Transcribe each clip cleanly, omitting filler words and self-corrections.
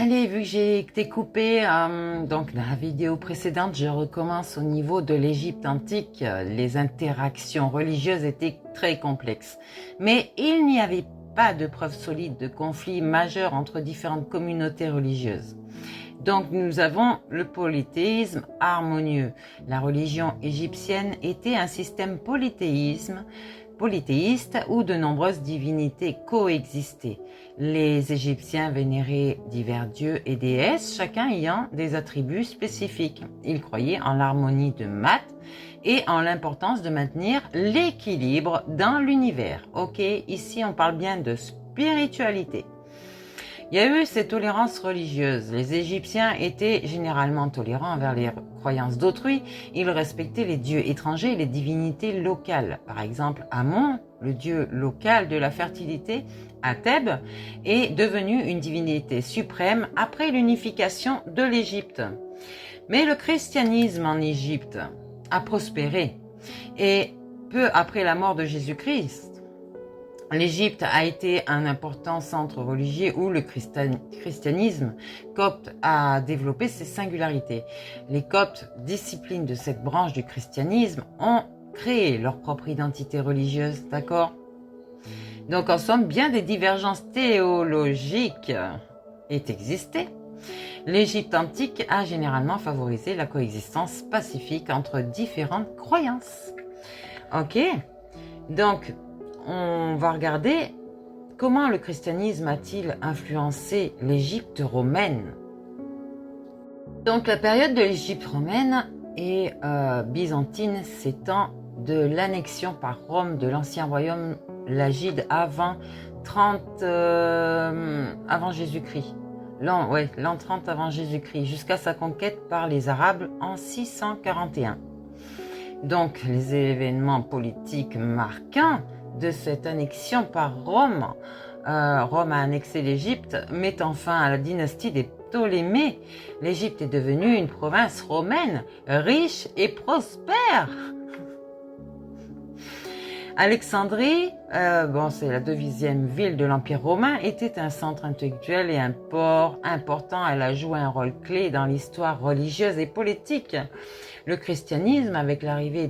Allez, vu que j'ai été coupée, donc dans la vidéo précédente, je recommence au niveau de l'Égypte antique. Les interactions religieuses étaient très complexes. Mais il n'y avait pas de preuves solides de conflits majeurs entre différentes communautés religieuses. Donc nous avons le polythéisme harmonieux. La religion égyptienne était un système polythéiste où de nombreuses divinités coexistaient. Les Égyptiens vénéraient divers dieux et déesses, chacun ayant des attributs spécifiques. Ils croyaient en l'harmonie de Math et en l'importance de maintenir l'équilibre dans l'univers. Ok, ici on parle bien de spiritualité. Il y a eu cette tolérance religieuse. Les Égyptiens étaient généralement tolérants envers les croyances d'autrui. Ils respectaient les dieux étrangers et les divinités locales. Par exemple, Amon, le dieu local de la fertilité, à Thèbes, est devenu une divinité suprême après l'unification de l'Égypte. Mais le christianisme en Égypte a prospéré. Et peu après la mort de Jésus-Christ, l'Égypte a été un important centre religieux où le christianisme copte a développé ses singularités. Les coptes, disciplines de cette branche du christianisme, ont créé leur propre identité religieuse, d'accord ? Donc en somme, bien des divergences théologiques aient existé. L'Égypte antique a généralement favorisé la coexistence pacifique entre différentes croyances. Ok ? Donc, on va regarder comment le christianisme a-t-il influencé l'Égypte romaine. Donc la période de l'Égypte romaine et byzantine s'étend de l'annexion par Rome de l'ancien royaume lagide avant 30 avant Jésus-Christ. L'an 30 avant Jésus-Christ, jusqu'à sa conquête par les Arabes en 641. Donc les événements politiques marquants de cette annexion par Rome, Rome a annexé l'Égypte, mettant fin à la dynastie des Ptolémées. L'Égypte est devenue une province romaine, riche et prospère. Alexandrie, c'est la deuxième ville de l'Empire romain, était un centre intellectuel et un port important. Elle a joué un rôle clé dans l'histoire religieuse et politique. Le christianisme, avec l'arrivée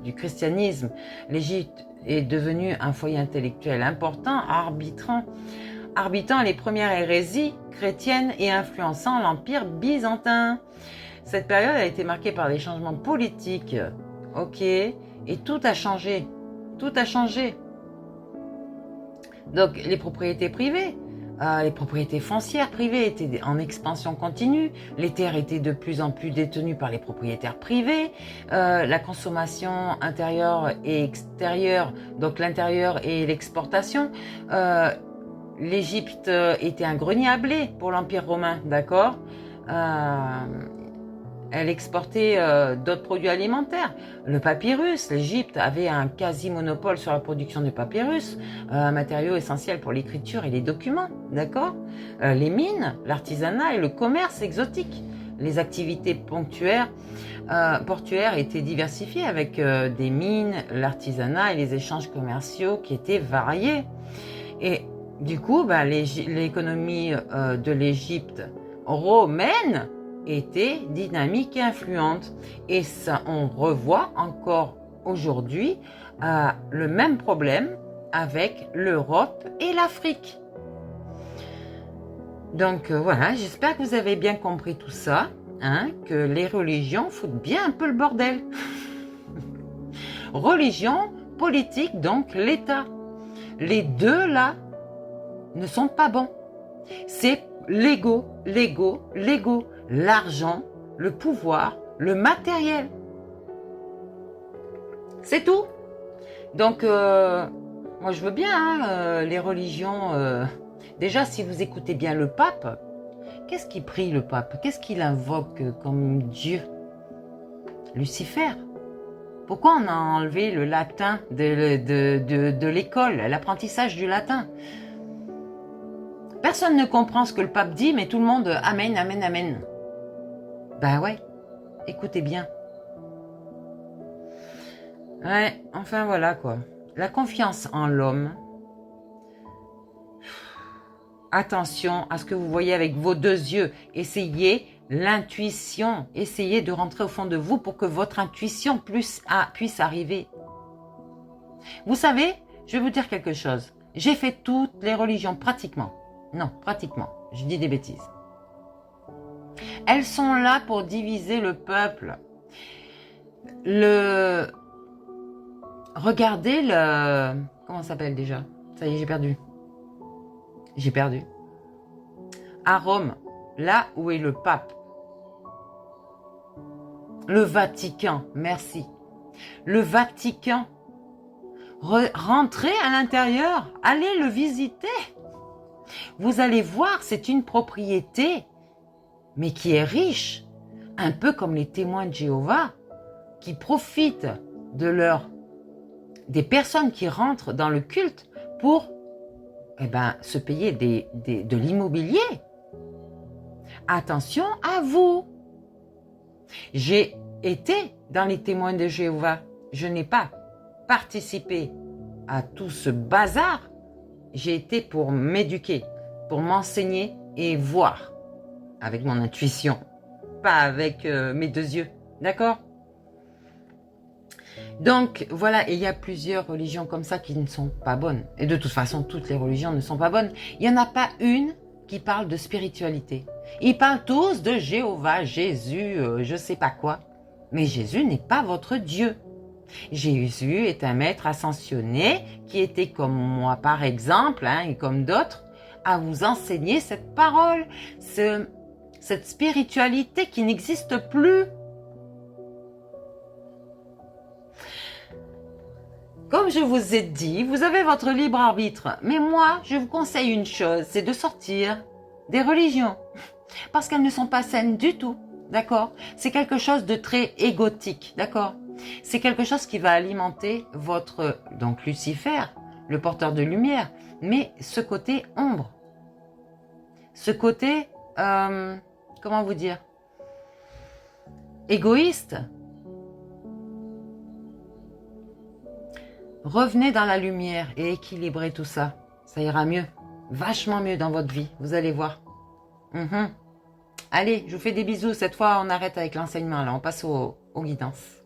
du christianisme, l'Égypte est devenue un foyer intellectuel important, arbitrant les premières hérésies chrétiennes et influençant l'Empire byzantin. Cette période a été marquée par des changements politiques, et tout a changé. Tout a changé. Donc les propriétés privées, les propriétés foncières privées étaient en expansion continue, les terres étaient de plus en plus détenues par les propriétaires privés, la consommation intérieure et extérieure, donc l'intérieur et l'exportation. L'Égypte était un grenier à blé pour l'Empire romain, d'accord ? Elle exportait d'autres produits alimentaires. Le papyrus, l'Égypte avait un quasi-monopole sur la production du papyrus, un matériau essentiel pour l'écriture et les documents, d'accord ? Les mines, l'artisanat et le commerce exotique. Les activités portuaires étaient diversifiées avec des mines, l'artisanat et les échanges commerciaux qui étaient variés. Et du coup, l'économie de l'Égypte romaine était dynamique et influente. Et ça, on revoit encore aujourd'hui le même problème avec l'Europe et l'Afrique. Donc voilà, j'espère que vous avez bien compris tout ça, que les religions foutent bien un peu le bordel. Religion, politique, donc l'État. Les deux là ne sont pas bons. C'est l'ego, l'argent, le pouvoir, le matériel. C'est tout. Donc, moi je veux bien les religions. Déjà, si vous écoutez bien le pape, qu'est-ce qu'il prie le pape? Qu'est-ce qu'il invoque comme Dieu? Lucifer. Pourquoi on a enlevé le latin de l'école, l'apprentissage du latin? Personne ne comprend ce que le pape dit, mais tout le monde amen, amen, amen. Ben ouais, écoutez bien. Ouais, enfin voilà quoi. La confiance en l'homme attention à ce que vous voyez avec vos deux yeux. Essayez l'intuition. Essayez de rentrer au fond de vous pour que votre intuition puisse arriver. Vous savez, je vais vous dire quelque chose. J'ai fait toutes les religions, pratiquement. Non, pratiquement. Je dis des bêtises. Elles sont là pour diviser le peuple. Regardez le... Comment ça s'appelle déjà? Ça y est, j'ai perdu. J'ai perdu. À Rome, là où est le pape. Le Vatican, merci. Le Vatican. Rentrez à l'intérieur, allez le visiter. Vous allez voir, c'est une propriété, mais qui est riche. Un peu comme les témoins de Jéhovah, qui profitent des personnes qui rentrent dans le culte pour se payer de l'immobilier. Attention à vous. J'ai été dans les témoins de Jéhovah. Je n'ai pas participé à tout ce bazar. J'ai été pour m'éduquer, pour m'enseigner et voir avec mon intuition, pas avec mes deux yeux. D'accord ? Donc voilà, il y a plusieurs religions comme ça qui ne sont pas bonnes. Et de toute façon, toutes les religions ne sont pas bonnes. Il n'y en a pas une qui parle de spiritualité. Ils parlent tous de Jéhovah, Jésus, je sais pas quoi. Mais Jésus n'est pas votre Dieu. Jésus est un maître ascensionné qui était comme moi par exemple, et comme d'autres, à vous enseigner cette parole, cette spiritualité qui n'existe plus. Comme je vous ai dit, vous avez votre libre arbitre. Mais moi, je vous conseille une chose, c'est de sortir des religions. Parce qu'elles ne sont pas saines du tout, d'accord ? C'est quelque chose de très égotique, d'accord ? C'est quelque chose qui va alimenter donc Lucifer, le porteur de lumière, mais ce côté ombre. Ce côté, comment vous dire ? Égoïste. Revenez dans la lumière et équilibrez tout ça. Ça ira mieux, vachement mieux dans votre vie, vous allez voir. Allez, je vous fais des bisous. Cette fois, on arrête avec l'enseignement. Là, on passe aux guidances.